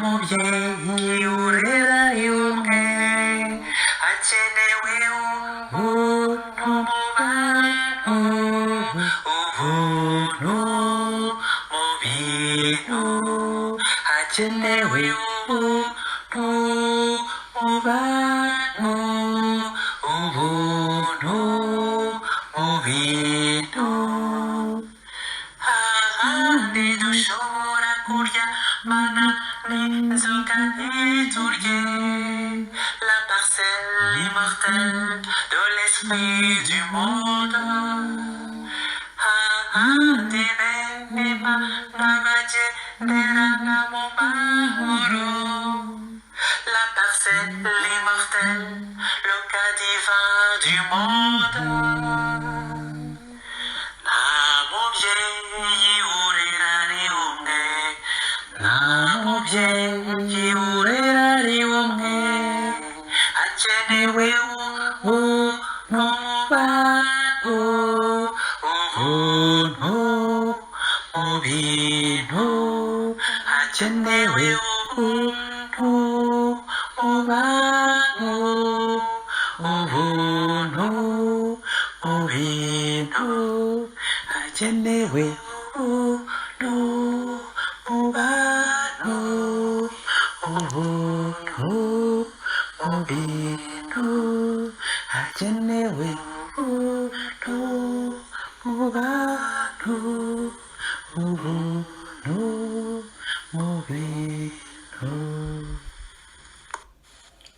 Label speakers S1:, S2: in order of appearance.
S1: mubyeyi urera yumwe hakenewe ubuntu mu bantu ubuntu mu bintu hakenewe ubuntu mu bantu ubuntu mu bintu ahandi dushobora kurya mana n'inzoga ntiturye la parcelle immortelle de l'esprit du monde ahandi bene mana bagendera mu mahoro la parcelle immortelle le cas divin du monde mubyeyi urera ari umwe hakenewe ubuntu mu bantu ubuntu mu bintu hakenewe ubuntu mu bantu ubuntu mu bintu hakenewe ubuntu mu bantu ubuntu mu bintu hakenewe ubuntu mu bantu ubuntu mu bintu